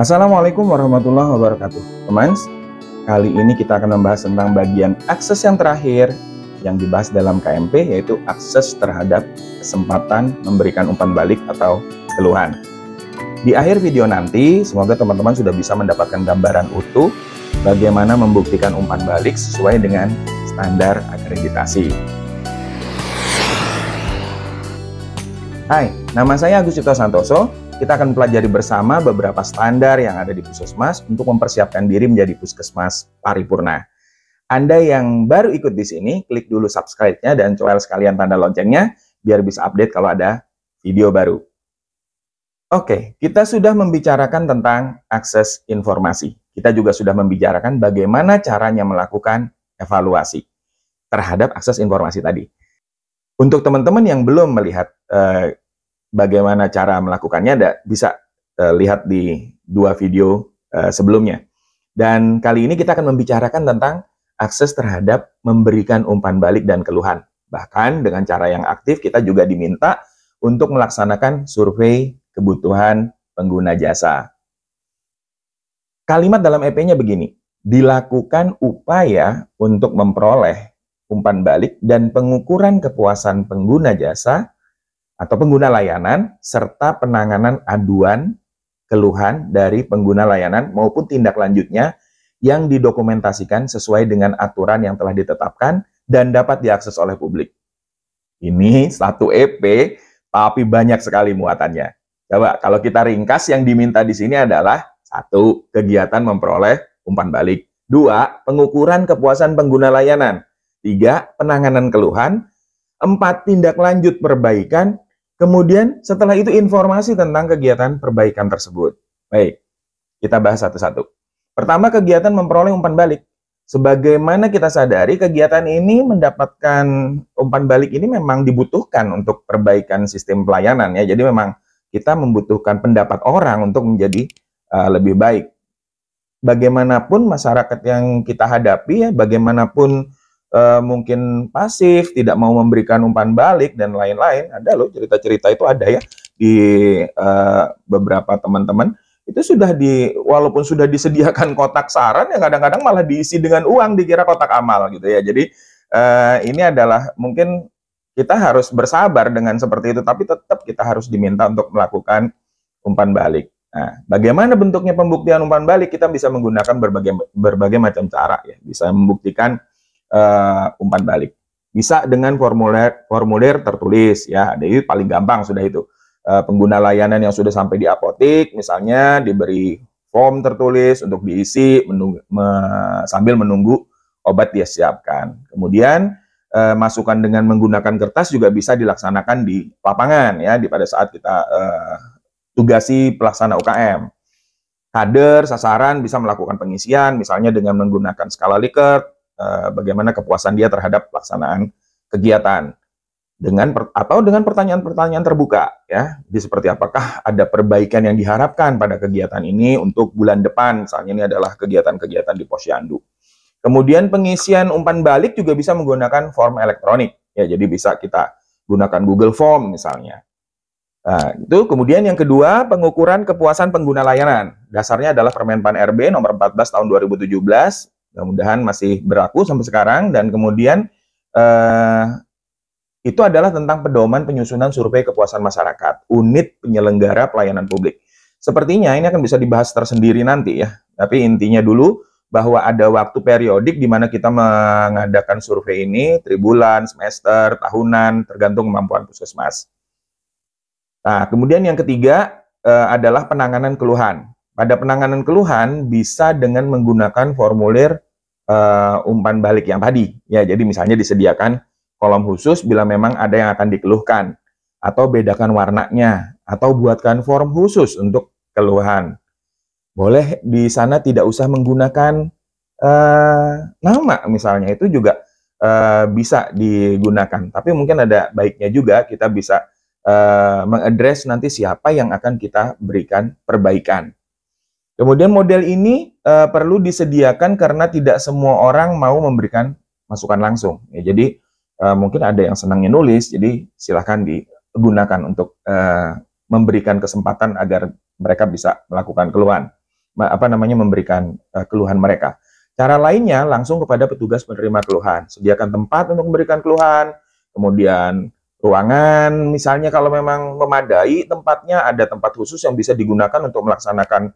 Assalamualaikum warahmatullahi wabarakatuh. Teman, kali ini kita akan membahas tentang bagian akses yang terakhir yang dibahas dalam KMP, yaitu akses terhadap kesempatan memberikan umpan balik atau keluhan. Di akhir video nanti, semoga teman-teman sudah bisa mendapatkan gambaran utuh bagaimana membuktikan umpan balik sesuai dengan standar akreditasi. Hai, nama saya Agus Cipto Santoso. Kita akan pelajari bersama beberapa standar yang ada di Puskesmas untuk mempersiapkan diri menjadi Puskesmas paripurna. Anda yang baru ikut di sini, klik dulu subscribe-nya dan coel sekalian tanda loncengnya biar bisa update kalau ada video baru. Oke, kita sudah membicarakan tentang akses informasi. Kita juga sudah membicarakan bagaimana caranya melakukan evaluasi terhadap akses informasi tadi. Untuk teman-teman yang belum melihat bagaimana cara melakukannya, bisa lihat di dua video sebelumnya. Dan kali ini kita akan membicarakan tentang akses terhadap memberikan umpan balik dan keluhan. Bahkan dengan cara yang aktif kita juga diminta untuk melaksanakan survei kebutuhan pengguna jasa. Kalimat dalam EP-nya begini, dilakukan upaya untuk memperoleh umpan balik dan pengukuran kepuasan pengguna jasa atau pengguna layanan, serta penanganan aduan, keluhan dari pengguna layanan maupun tindak lanjutnya yang didokumentasikan sesuai dengan aturan yang telah ditetapkan dan dapat diakses oleh publik. Ini satu EP, tapi banyak sekali muatannya. Coba kalau kita ringkas, yang diminta di sini adalah 1. Kegiatan memperoleh umpan balik. 2. Pengukuran kepuasan pengguna layanan. 3. Penanganan keluhan. 4. Tindak lanjut perbaikan. Kemudian setelah itu informasi tentang kegiatan perbaikan tersebut. Baik, kita bahas satu-satu. Pertama, kegiatan memperoleh umpan balik. Sebagaimana kita sadari, kegiatan ini mendapatkan umpan balik ini memang dibutuhkan untuk perbaikan sistem pelayanan ya. Jadi memang kita membutuhkan pendapat orang untuk menjadi lebih baik. Bagaimanapun masyarakat yang kita hadapi ya, bagaimanapun mungkin pasif, tidak mau memberikan umpan balik dan lain-lain. Ada loh cerita-cerita itu ada ya di beberapa teman-teman itu walaupun sudah disediakan kotak saran ya kadang-kadang malah diisi dengan uang, dikira kotak amal gitu ya. Jadi ini adalah mungkin kita harus bersabar dengan seperti itu, tapi tetap kita harus diminta untuk melakukan umpan balik. Nah, bagaimana bentuknya pembuktian umpan balik? Kita bisa menggunakan berbagai macam cara ya, bisa membuktikan umpan balik. Bisa dengan formulir tertulis ya, jadi paling gampang sudah itu. Pengguna layanan yang sudah sampai di apotik misalnya diberi form tertulis untuk diisi sambil menunggu obat dia siapkan. Kemudian masukan dengan menggunakan kertas juga bisa dilaksanakan di lapangan ya, pada saat kita tugasi pelaksana UKM. Kader sasaran bisa melakukan pengisian misalnya dengan menggunakan skala Likert, bagaimana kepuasan dia terhadap pelaksanaan kegiatan atau dengan pertanyaan-pertanyaan terbuka ya, seperti apakah ada perbaikan yang diharapkan pada kegiatan ini untuk bulan depan, misalnya ini adalah kegiatan-kegiatan di Posyandu. Kemudian pengisian umpan balik juga bisa menggunakan form elektronik ya, jadi bisa kita gunakan Google Form misalnya. Nah, itu kemudian yang kedua, pengukuran kepuasan pengguna layanan. Dasarnya adalah Permenpan RB nomor 14 tahun 2017. Mudah-mudahan masih berlaku sampai sekarang, dan kemudian itu adalah tentang pedoman penyusunan survei kepuasan masyarakat, unit penyelenggara pelayanan publik. Sepertinya ini akan bisa dibahas tersendiri nanti ya, tapi intinya dulu bahwa ada waktu periodik di mana kita mengadakan survei ini, tribulan, semester, tahunan, tergantung kemampuan puskesmas. Nah, kemudian yang ketiga adalah penanganan keluhan. Pada penanganan keluhan bisa dengan menggunakan formulir umpan balik yang tadi. Ya, jadi misalnya disediakan kolom khusus bila memang ada yang akan dikeluhkan, atau bedakan warnanya, atau buatkan form khusus untuk keluhan. Boleh di sana tidak usah menggunakan nama misalnya, itu juga bisa digunakan. Tapi mungkin ada baiknya juga kita bisa mengadres nanti siapa yang akan kita berikan perbaikan. Kemudian model ini perlu disediakan karena tidak semua orang mau memberikan masukan langsung. Ya, jadi mungkin ada yang senangnya nulis, jadi silahkan digunakan untuk memberikan kesempatan agar mereka bisa melakukan keluhan. memberikan keluhan mereka. Cara lainnya langsung kepada petugas penerima keluhan. Sediakan tempat untuk memberikan keluhan, kemudian ruangan, misalnya kalau memang memadai tempatnya, ada tempat khusus yang bisa digunakan untuk melaksanakan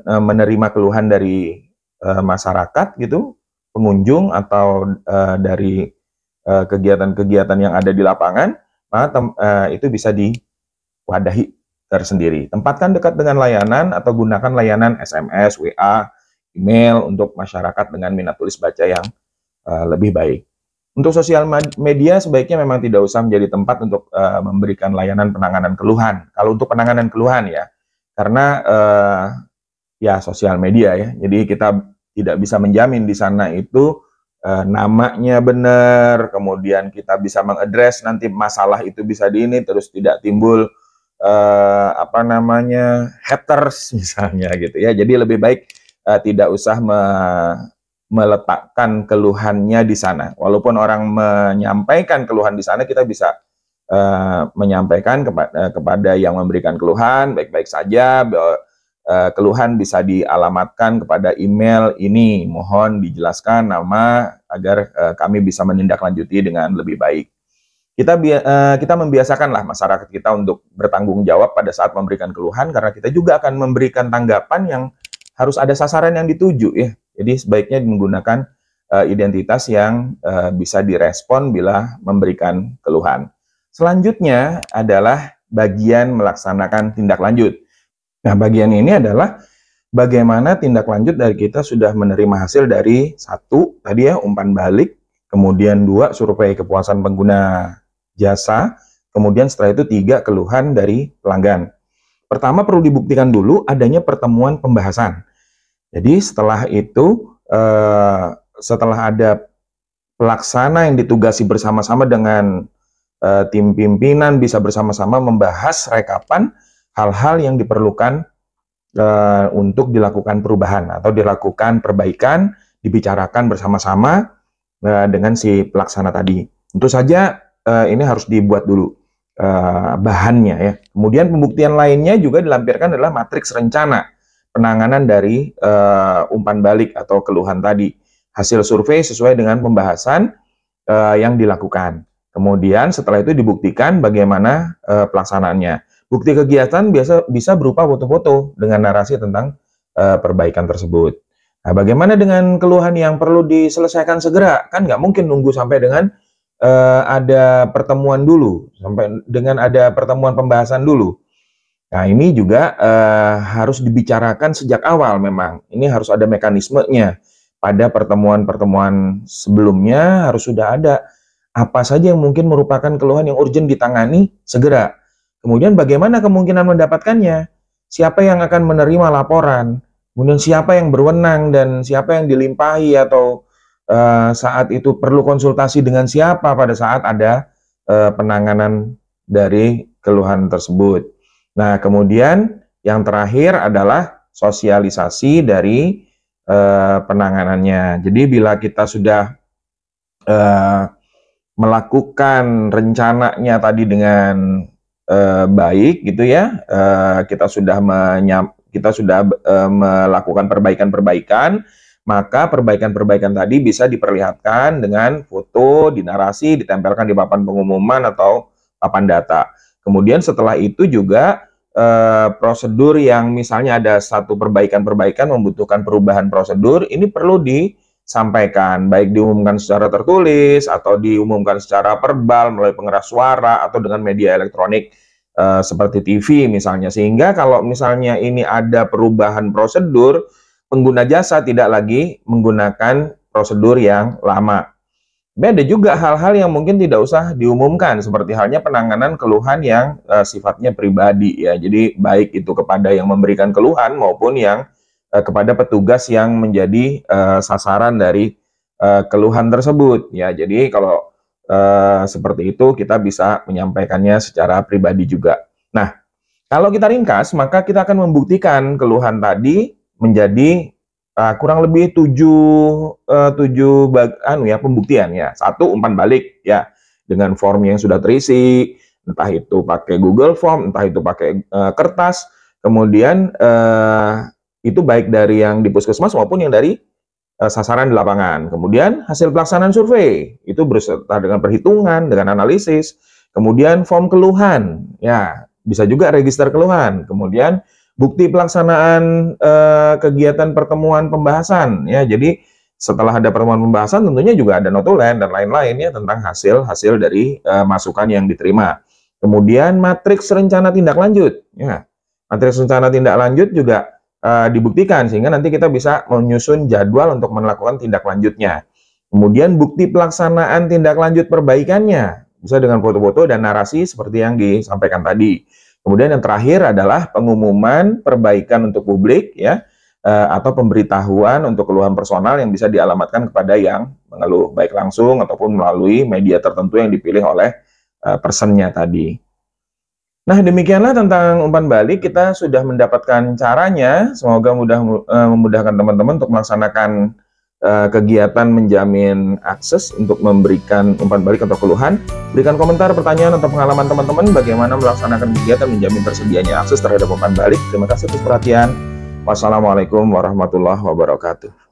menerima keluhan dari masyarakat gitu, pengunjung atau dari kegiatan-kegiatan yang ada di lapangan, maka itu bisa diwadahi tersendiri. Tempatkan dekat dengan layanan atau gunakan layanan SMS, WA, email untuk masyarakat dengan minat tulis baca yang lebih baik. Untuk sosial media sebaiknya memang tidak usah menjadi tempat untuk memberikan layanan penanganan keluhan. Kalau untuk penanganan keluhan ya, karena ya sosial media ya, jadi kita tidak bisa menjamin di sana itu namanya benar, kemudian kita bisa mengadres nanti masalah itu bisa terus tidak timbul haters misalnya gitu ya. Jadi lebih baik tidak usah meletakkan keluhannya di sana. Walaupun orang menyampaikan keluhan di sana, kita bisa menyampaikan kepada yang memberikan keluhan baik-baik saja. Keluhan bisa dialamatkan kepada email ini, mohon dijelaskan nama agar kami bisa menindaklanjuti dengan lebih baik. Kita membiasakanlah masyarakat kita untuk bertanggung jawab pada saat memberikan keluhan, karena kita juga akan memberikan tanggapan yang harus ada sasaran yang dituju ya. Jadi sebaiknya menggunakan identitas yang bisa direspon bila memberikan keluhan. Selanjutnya adalah bagian melaksanakan tindak lanjut. Nah, bagian ini adalah bagaimana tindak lanjut dari kita sudah menerima hasil dari 1 tadi ya, umpan balik, kemudian 2 survei kepuasan pengguna jasa, kemudian setelah itu 3 keluhan dari pelanggan. Pertama perlu dibuktikan dulu adanya pertemuan pembahasan. Jadi setelah itu, setelah ada pelaksana yang ditugasi bersama-sama dengan tim pimpinan bisa bersama-sama membahas rekapan hal-hal yang diperlukan untuk dilakukan perubahan atau dilakukan perbaikan, dibicarakan bersama-sama dengan si pelaksana tadi. Tentu saja ini harus dibuat dulu bahannya ya. Kemudian pembuktian lainnya juga dilampirkan adalah matriks rencana penanganan dari umpan balik atau keluhan tadi. Hasil survei sesuai dengan pembahasan yang dilakukan. Kemudian setelah itu dibuktikan bagaimana pelaksanaannya. Bukti kegiatan bisa berupa foto-foto dengan narasi tentang perbaikan tersebut. Nah, bagaimana dengan keluhan yang perlu diselesaikan segera? Kan nggak mungkin nunggu sampai dengan ada pertemuan dulu, sampai dengan ada pertemuan pembahasan dulu. Nah, ini juga harus dibicarakan sejak awal memang. Ini harus ada mekanismenya. Pada pertemuan-pertemuan sebelumnya harus sudah ada apa saja yang mungkin merupakan keluhan yang urgent ditangani segera. Kemudian bagaimana kemungkinan mendapatkannya? Siapa yang akan menerima laporan? Kemudian siapa yang berwenang dan siapa yang dilimpahi atau saat itu perlu konsultasi dengan siapa pada saat ada penanganan dari keluhan tersebut. Nah, kemudian yang terakhir adalah sosialisasi dari penanganannya. Jadi bila kita sudah melakukan rencananya tadi dengan baik gitu ya, kita sudah melakukan perbaikan-perbaikan, maka perbaikan-perbaikan tadi bisa diperlihatkan dengan foto, dinarasi, ditempelkan di papan pengumuman atau papan data. Kemudian setelah itu juga prosedur yang misalnya ada satu perbaikan-perbaikan membutuhkan perubahan prosedur, ini perlu disampaikan, baik diumumkan secara tertulis atau diumumkan secara verbal melalui pengeras suara atau dengan media elektronik seperti TV misalnya, sehingga kalau misalnya ini ada perubahan prosedur, pengguna jasa tidak lagi menggunakan prosedur yang lama. Beda juga hal-hal yang mungkin tidak usah diumumkan, seperti halnya penanganan keluhan yang sifatnya pribadi ya. Jadi baik itu kepada yang memberikan keluhan maupun yang kepada petugas yang menjadi sasaran dari keluhan tersebut ya. Jadi kalau seperti itu kita bisa menyampaikannya secara pribadi juga. Nah, kalau kita ringkas maka kita akan membuktikan keluhan tadi menjadi kurang lebih 7 pembuktian ya. 1, umpan balik ya dengan form yang sudah terisi, entah itu pakai Google Form, entah itu pakai kertas. Kemudian itu baik dari yang di puskesmas maupun yang dari sasaran di lapangan. Kemudian hasil pelaksanaan survei itu beserta dengan perhitungan, dengan analisis. Kemudian form keluhan, ya bisa juga register keluhan. Kemudian bukti pelaksanaan kegiatan pertemuan pembahasan, ya. Jadi setelah ada pertemuan pembahasan tentunya juga ada notulen dan lain-lain ya tentang hasil dari masukan yang diterima. Kemudian matriks rencana tindak lanjut, ya. Matriks rencana tindak lanjut juga dibuktikan sehingga nanti kita bisa menyusun jadwal untuk melakukan tindak lanjutnya. Kemudian bukti pelaksanaan tindak lanjut perbaikannya bisa dengan foto-foto dan narasi seperti yang disampaikan tadi. Kemudian yang terakhir adalah pengumuman perbaikan untuk publik, ya, atau pemberitahuan untuk keluhan personal yang bisa dialamatkan kepada yang mengeluh, baik langsung ataupun melalui media tertentu yang dipilih oleh personnya tadi. Nah, demikianlah tentang umpan balik. Kita sudah mendapatkan caranya. Semoga memudahkan teman-teman untuk melaksanakan kegiatan menjamin akses untuk memberikan umpan balik atau keluhan. Berikan komentar, pertanyaan, atau pengalaman teman-teman bagaimana melaksanakan kegiatan menjamin tersedianya akses terhadap umpan balik. Terima kasih atas perhatian. Wassalamualaikum warahmatullahi wabarakatuh.